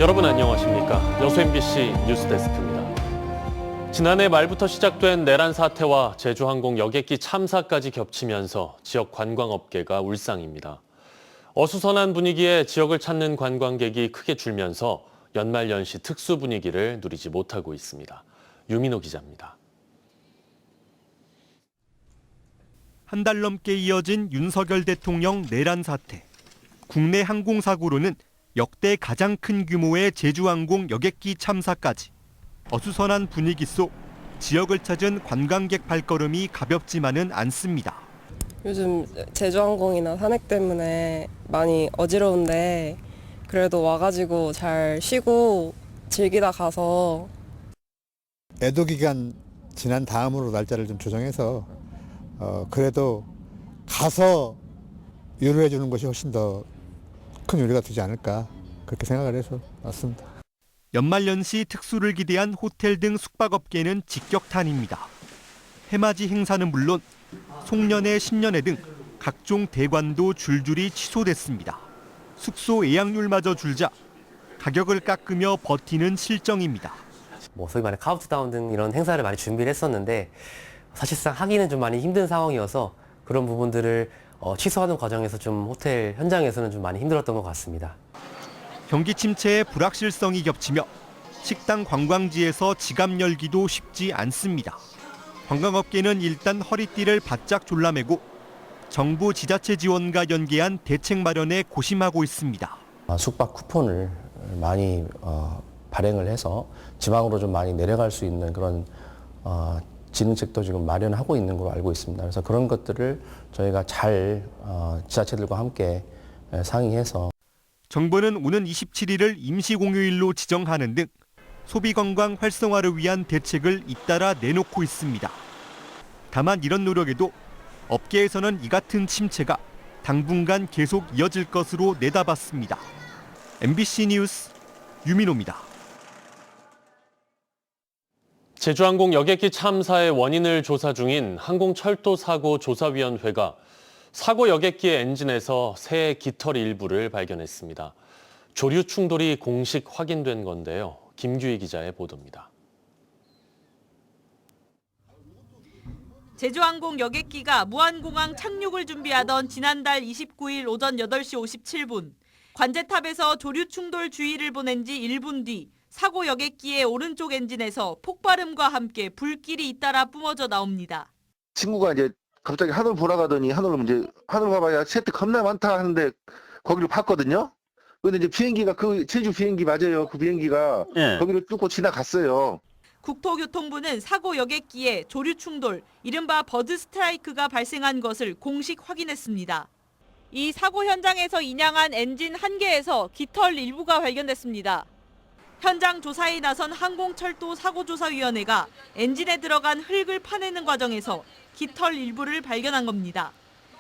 여러분 안녕하십니까? 여수 MBC 뉴스데스크입니다. 지난해 말부터 시작된 내란 사태와 제주항공 여객기 참사까지 겹치면서 지역 관광업계가 울상입니다. 어수선한 분위기에 지역을 찾는 관광객이 크게 줄면서 연말연시 특수 분위기를 누리지 못하고 있습니다. 유민호 기자입니다. 한 달 넘게 이어진 윤석열 대통령 내란 사태. 국내 항공사고로는 역대 가장 큰 규모의 제주항공 여객기 참사까지 어수선한 분위기 속 지역을 찾은 관광객 발걸음이 가볍지만은 않습니다. 요즘 제주항공이나 산행 때문에 많이 어지러운데 그래도 와가지고 잘 쉬고 즐기다 가서 애도 기간 지난 다음으로 날짜를 좀 조정해서 그래도 가서 유로해 주는 것이 훨씬 더 큰 요리가 되지 않을까 그렇게 생각을 해서 왔습니다. 연말연시 특수를 기대한 호텔 등 숙박업계는 직격탄입니다. 해맞이 행사는 물론 송년회, 신년회 등 각종 대관도 줄줄이 취소됐습니다. 숙소 예약률마저 줄자 가격을 깎으며 버티는 실정입니다. 소위 말해 카운트다운 등 이런 행사를 많이 준비를 했었는데 사실상 하기는 좀 많이 힘든 상황이어서 그런 부분들을 취소하는 과정에서 좀 호텔 현장에서는 좀 많이 힘들었던 것 같습니다. 경기 침체에 불확실성이 겹치며 식당 관광지에서 지갑 열기도 쉽지 않습니다. 관광업계는 일단 허리띠를 바짝 졸라매고 정부 지자체 지원과 연계한 대책 마련에 고심하고 있습니다. 숙박 쿠폰을 많이 발행을 해서 지방으로 좀 많이 내려갈 수 있는 그런 진흥책도 지금 마련하고 있는 걸로 알고 있습니다. 그래서 그런 것들을 저희가 잘 지자체들과 함께 상의해서 정부는 오는 27일을 임시공휴일로 지정하는 등 소비관광 활성화를 위한 대책을 잇따라 내놓고 있습니다. 다만 이런 노력에도 업계에서는 이 같은 침체가 당분간 계속 이어질 것으로 내다봤습니다. MBC 뉴스 유민호입니다. 제주항공 여객기 참사의 원인을 조사 중인 항공철도사고조사위원회가 사고 여객기의 엔진에서 새 깃털 일부를 발견했습니다. 조류 충돌이 공식 확인된 건데요. 김규희 기자의 보도입니다. 제주항공 여객기가 무안공항 착륙을 준비하던 지난달 29일 오전 8시 57분, 관제탑에서 조류 충돌 주의를 보낸 지 1분 뒤 사고 여객기의 오른쪽 엔진에서 폭발음과 함께 불길이 잇따라 뿜어져 나옵니다. 친구가 이제 갑자기 하늘 보러 가더니 하늘 봐봐야 세트 겁나 많다 하는데 거기를 봤거든요. 근데 이제 비행기가 그 제주 비행기 맞아요. 그 비행기가 거기를 뚫고 지나갔어요. 국토교통부는 사고 여객기에 조류 충돌, 이른바 버드 스트라이크가 발생한 것을 공식 확인했습니다. 이 사고 현장에서 인양한 엔진 한 개에서 깃털 일부가 발견됐습니다. 현장 조사에 나선 항공철도사고조사위원회가 엔진에 들어간 흙을 파내는 과정에서 깃털 일부를 발견한 겁니다.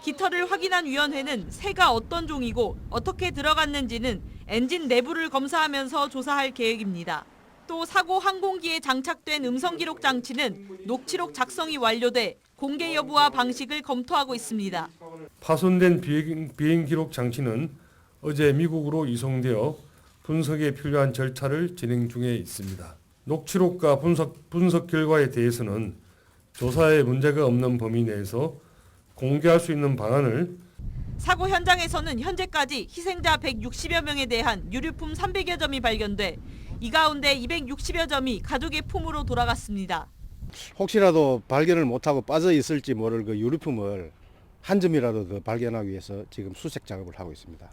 깃털을 확인한 위원회는 새가 어떤 종이고 어떻게 들어갔는지는 엔진 내부를 검사하면서 조사할 계획입니다. 또 사고 항공기에 장착된 음성기록 장치는 녹취록 작성이 완료돼 공개 여부와 방식을 검토하고 있습니다. 파손된 비행 기록 장치는 어제 미국으로 이송되어 분석에 필요한 절차를 진행 중에 있습니다. 녹취록과 분석 결과에 대해서는 조사에 문제가 없는 범위 내에서 공개할 수 있는 방안을 사고 현장에서는 현재까지 희생자 160여 명에 대한 유류품 300여 점이 발견돼 이 가운데 260여 점이 가족의 품으로 돌아갔습니다. 혹시라도 발견을 못하고 빠져 있을지 모를 그 유류품을 한 점이라도 더 발견하기 위해서 지금 수색 작업을 하고 있습니다.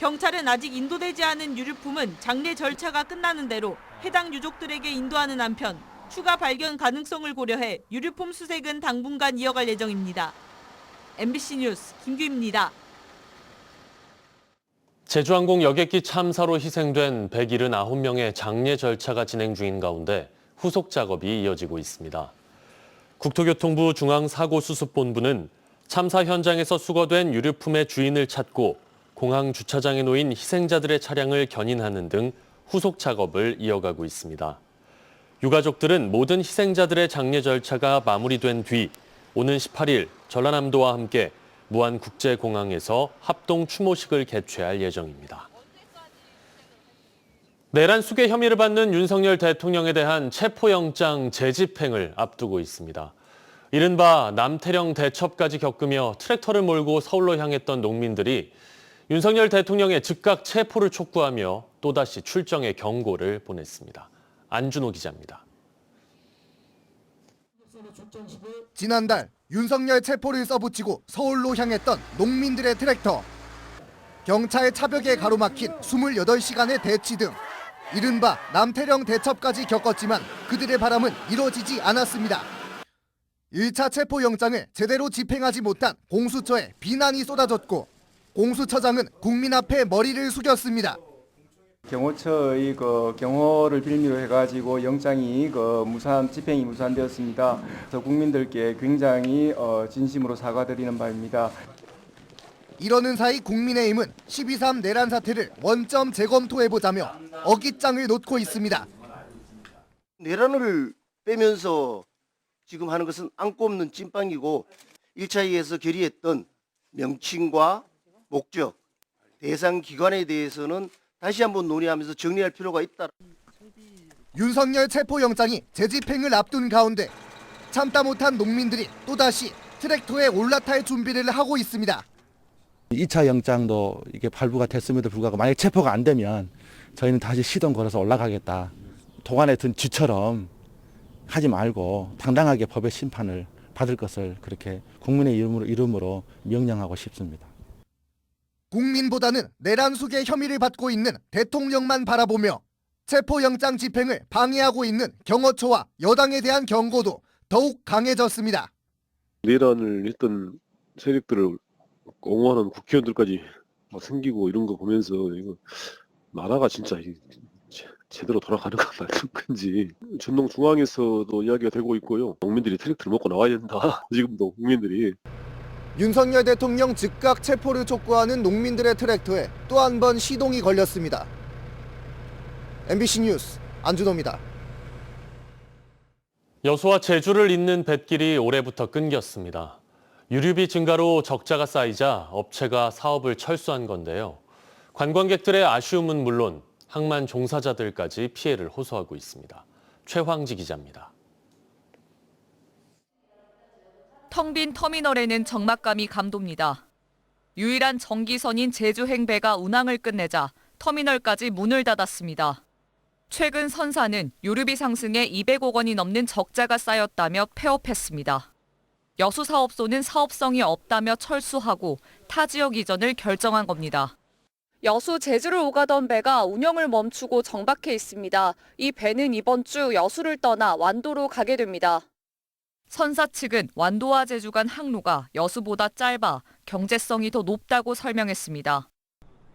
경찰은 아직 인도되지 않은 유류품은 장례 절차가 끝나는 대로 해당 유족들에게 인도하는 한편 추가 발견 가능성을 고려해 유류품 수색은 당분간 이어갈 예정입니다. MBC 뉴스 김규입니다. 제주항공 여객기 참사로 희생된 179명의 장례 절차가 진행 중인 가운데 후속 작업이 이어지고 있습니다. 국토교통부 중앙사고수습본부는 참사 현장에서 수거된 유류품의 주인을 찾고 공항 주차장에 놓인 희생자들의 차량을 견인하는 등 후속 작업을 이어가고 있습니다. 유가족들은 모든 희생자들의 장례 절차가 마무리된 뒤 오는 18일 전라남도와 함께 무안국제공항에서 합동 추모식을 개최할 예정입니다. 내란 수괴 혐의를 받는 윤석열 대통령에 대한 체포영장 재집행을 앞두고 있습니다. 이른바 남태령 대첩까지 겪으며 트랙터를 몰고 서울로 향했던 농민들이 윤석열 대통령의 즉각 체포를 촉구하며 또다시 출정의 경고를 보냈습니다. 안준호 기자입니다. 지난달 윤석열 체포를 써붙이고 서울로 향했던 농민들의 트랙터. 경찰의 차벽에 가로막힌 28시간의 대치 등 이른바 남태령 대첩까지 겪었지만 그들의 바람은 이뤄지지 않았습니다. 1차 체포영장을 제대로 집행하지 못한 공수처에 비난이 쏟아졌고 공수처장은 국민 앞에 머리를 숙였습니다. 경호처의 경호를 빌미로 해가지고 영장이 집행이 무산되었습니다. 그래서 국민들께 굉장히 진심으로 사과드리는 바입니다. 이러는 사이 국민의힘은 12.3 내란 사태를 원점 재검토해보자며 어깃장을 놓고 있습니다. 내란을 빼면서 지금 하는 것은 안고 없는 찐빵이고 1차에서 결의했던 명칭과 목적, 대상 기관에 대해서는 다시 한번 논의하면서 정리할 필요가 있다. 윤석열 체포영장이 재집행을 앞둔 가운데 참다 못한 농민들이 또다시 트랙터에 올라탈 준비를 하고 있습니다. 2차 영장도 이게 발부가 됐음에도 불구하고 만약 체포가 안 되면 저희는 다시 시동 걸어서 올라가겠다. 동안에 든 쥐처럼 하지 말고 당당하게 법의 심판을 받을 것을 그렇게 국민의 이름으로 명령하고 싶습니다. 국민보다는 내란 수괴 혐의를 받고 있는 대통령만 바라보며 체포영장 집행을 방해하고 있는 경호처와 여당에 대한 경고도 더욱 강해졌습니다. 내란을 했던 세력들을 옹호하는 국회의원들까지 생기고 이런 거 보면서 이거 나라가 진짜 제대로 돌아가는 건 맞는 건지 전동 중앙에서도 이야기가 되고 있고요. 농민들이 트랙터를 먹고 나와야 된다. 지금도 국민들이. 윤석열 대통령 즉각 체포를 촉구하는 농민들의 트랙터에 또 한 번 시동이 걸렸습니다. MBC 뉴스 안준호입니다. 여수와 제주를 잇는 뱃길이 올해부터 끊겼습니다. 유류비 증가로 적자가 쌓이자 업체가 사업을 철수한 건데요. 관광객들의 아쉬움은 물론 항만 종사자들까지 피해를 호소하고 있습니다. 최황지 기자입니다. 텅 빈 터미널에는 적막감이 감돕니다. 유일한 정기선인 제주행배가 운항을 끝내자 터미널까지 문을 닫았습니다. 최근 선사는 유류비 상승에 200억 원이 넘는 적자가 쌓였다며 폐업했습니다. 여수 사업소는 사업성이 없다며 철수하고 타 지역 이전을 결정한 겁니다. 여수 제주를 오가던 배가 운영을 멈추고 정박해 있습니다. 이 배는 이번 주 여수를 떠나 완도로 가게 됩니다. 선사 측은 완도와 제주 간 항로가 여수보다 짧아 경제성이 더 높다고 설명했습니다.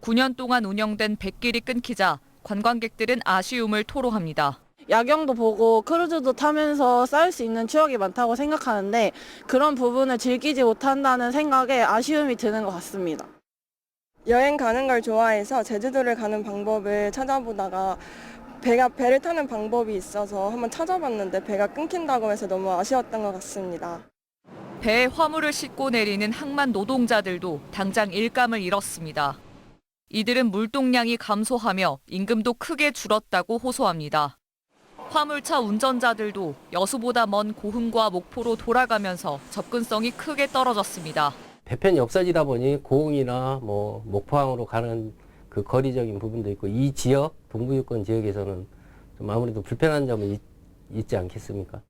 9년 동안 운영된 뱃길이 끊기자 관광객들은 아쉬움을 토로합니다. 야경도 보고 크루즈도 타면서 쌓을 수 있는 추억이 많다고 생각하는데 그런 부분을 즐기지 못한다는 생각에 아쉬움이 드는 것 같습니다. 여행 가는 걸 좋아해서 제주도를 가는 방법을 찾아보다가 배를 타는 방법이 있어서 한번 찾아봤는데 배가 끊긴다고 해서 너무 아쉬웠던 것 같습니다. 배에 화물을 싣고 내리는 항만 노동자들도 당장 일감을 잃었습니다. 이들은 물동량이 감소하며 임금도 크게 줄었다고 호소합니다. 화물차 운전자들도 여수보다 먼 고흥과 목포로 돌아가면서 접근성이 크게 떨어졌습니다. 배편이 없어지다 보니 고흥이나 목포항으로 가는 그 거리적인 부분도 있고 이 지역, 동부유권 지역에서는 좀 아무래도 불편한 점은 있지 않겠습니까?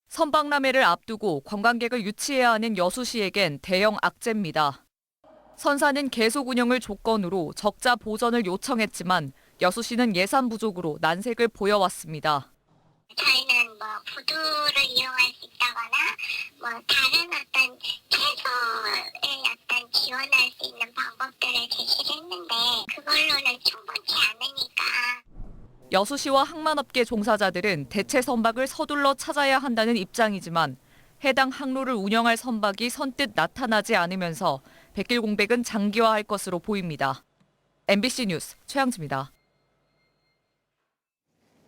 선박람회를 앞두고 관광객을 유치해야 하는 여수시에겐 대형 악재입니다. 선사는 계속 운영을 조건으로 적자 보전을 요청했지만 여수시는 예산 부족으로 난색을 보여왔습니다. 저희는 부두를 이용할 수 있다거나 다른 어떤 채소에 지원할 수 있는 방법들을 제시를 했는데 그걸로는 충분치 않으니까. 여수시와 항만업계 종사자들은 대체 선박을 서둘러 찾아야 한다는 입장이지만 해당 항로를 운영할 선박이 선뜻 나타나지 않으면서 뱃길 공백은 장기화할 것으로 보입니다. MBC 뉴스 최양지입니다.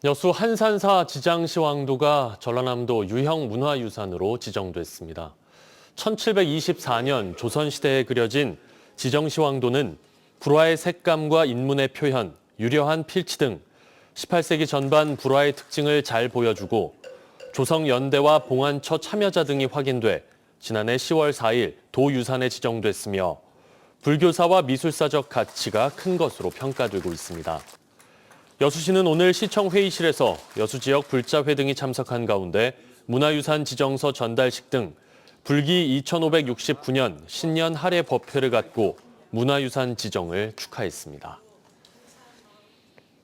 여수 한산사 지장시황도가 전라남도 유형문화유산으로 지정됐습니다. 1724년 조선시대에 그려진 지정시황도는 불화의 색감과 인문의 표현, 유려한 필치 등 18세기 전반 불화의 특징을 잘 보여주고 조성연대와 봉안처 참여자 등이 확인돼 지난해 10월 4일 도유산에 지정됐으며 불교사와 미술사적 가치가 큰 것으로 평가되고 있습니다. 여수시는 오늘 시청 회의실에서 여수 지역 불자회 등이 참석한 가운데 문화유산 지정서 전달식 등 불기 2569년 신년 할애 법회를 갖고 문화유산 지정을 축하했습니다.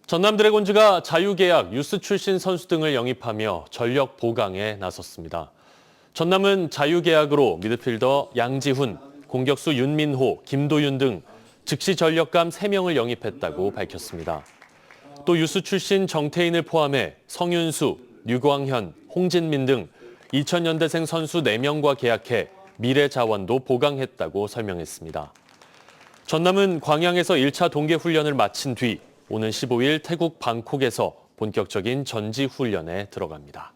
전남 드래곤즈가 자유계약 유스 출신 선수 등을 영입하며 전력 보강에 나섰습니다. 전남은 자유계약으로 미드필더 양지훈, 공격수 윤민호, 김도윤 등 즉시 전력감 3명을 영입했다고 밝혔습니다. 또 유스 출신 정태인을 포함해 성윤수, 류광현, 홍진민 등 2000년대생 선수 4명과 계약해 미래 자원도 보강했다고 설명했습니다. 전남은 광양에서 1차 동계훈련을 마친 뒤 오는 15일 태국 방콕에서 본격적인 전지훈련에 들어갑니다.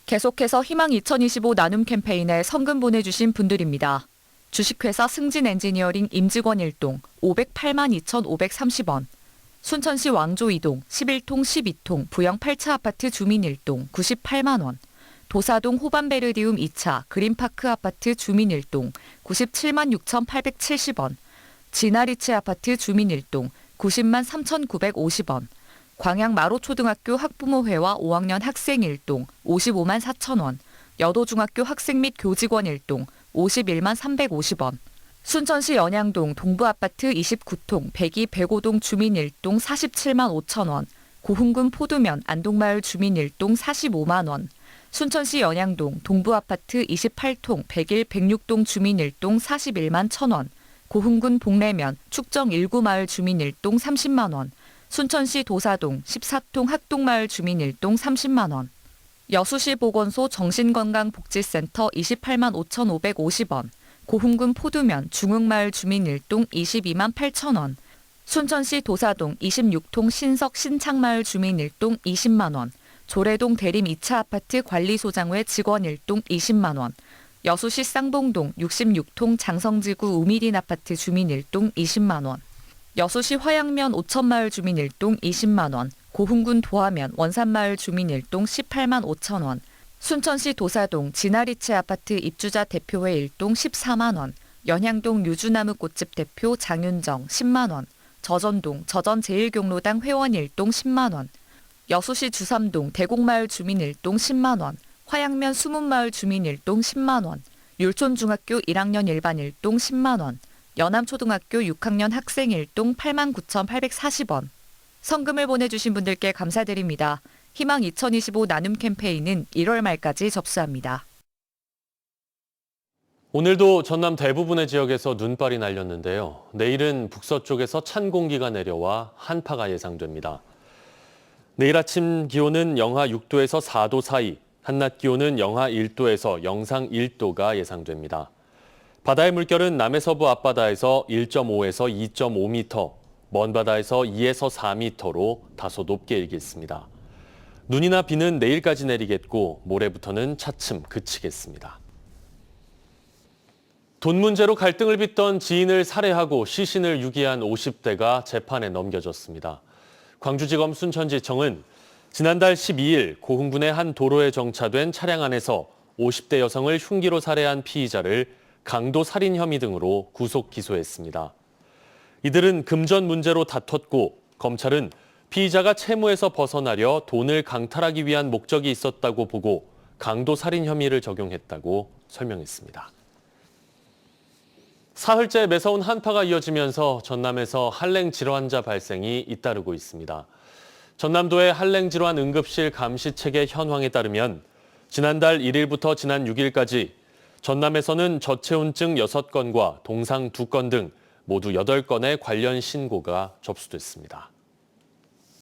계속해서 희망 2025 나눔 캠페인에 성금 보내주신 분들입니다. 주식회사 승진엔지니어링 임직원 1동 508만 2,530원, 순천시 왕조 2동 11통 12통 부영 8차 아파트 주민 1동 98만 원, 도사동 호반베르디움 2차 그린파크 아파트 주민 1동 97만 6,870원, 진아리치 아파트 주민 1동 90만 3,950원, 광양 마로초등학교 학부모회와 5학년 학생 1동 55만 4천 원, 여도중학교 학생 및 교직원 1동 51만 350원, 순천시 연양동 동부아파트 29통 102 105동 주민 1동 47만 5천 원, 고흥군 포두면 안동마을 주민 1동 45만 원, 순천시 연양동 동부아파트 28통 101 106동 주민 1동 41만 1천 원, 고흥군 복례면 축정 1구마을 주민 1동 30만 원, 순천시 도사동 14통 학동마을 주민 1동 30만 원, 여수시 보건소 정신건강복지센터 28만 5,550원, 고흥군 포두면 중흥마을 주민 1동 22만 8천 원, 순천시 도사동 26통 신석 신창마을 주민 1동 20만 원, 조례동 대림 2차 아파트 관리소장회 직원 1동 20만 원, 여수시 쌍봉동 66통 장성지구 우미린 아파트 주민 1동 20만 원, 여수시 화양면 오천마을 주민 1동 20만 원, 고흥군 도하면 원산마을 주민 1동 18만 5천 원, 순천시 도사동 진아리치 아파트 입주자 대표회 1동 14만 원, 연향동 유주나무 꽃집 대표 장윤정 10만 원, 저전동 저전제일경로당 회원 1동 10만 원, 여수시 주삼동 대곡마을 주민 1동 10만 원, 화양면 수문마을 주민 1동 10만 원, 율촌중학교 1학년 일반 1동 10만 원, 연암초등학교 6학년 학생 1동 8만 9,840원. 성금을 보내주신 분들께 감사드립니다. 희망 2025 나눔 캠페인은 1월 말까지 접수합니다. 오늘도 전남 대부분의 지역에서 눈발이 날렸는데요. 내일은 북서쪽에서 찬 공기가 내려와 한파가 예상됩니다. 내일 아침 기온은 영하 6도에서 4도 사이, 한낮 기온은 영하 1도에서 영상 1도가 예상됩니다. 바다의 물결은 남해서부 앞바다에서 1.5에서 2.5m, 먼 바다에서 2에서 4m로 다소 높게 일겠습니다. 눈이나 비는 내일까지 내리겠고 모레부터는 차츰 그치겠습니다. 돈 문제로 갈등을 빚던 지인을 살해하고 시신을 유기한 50대가 재판에 넘겨졌습니다. 광주지검 순천지청은 지난달 12일 고흥군의 한 도로에 정차된 차량 안에서 50대 여성을 흉기로 살해한 피의자를 강도 살인 혐의 등으로 구속 기소했습니다. 이들은 금전 문제로 다퉜고 검찰은 피의자가 채무에서 벗어나려 돈을 강탈하기 위한 목적이 있었다고 보고 강도 살인 혐의를 적용했다고 설명했습니다. 사흘째 매서운 한파가 이어지면서 전남에서 한랭 질환자 발생이 잇따르고 있습니다. 전남도의 한랭 질환 응급실 감시 체계 현황에 따르면 지난달 1일부터 지난 6일까지 전남에서는 저체온증 6건과 동상 2건 등 모두 8건의 관련 신고가 접수됐습니다.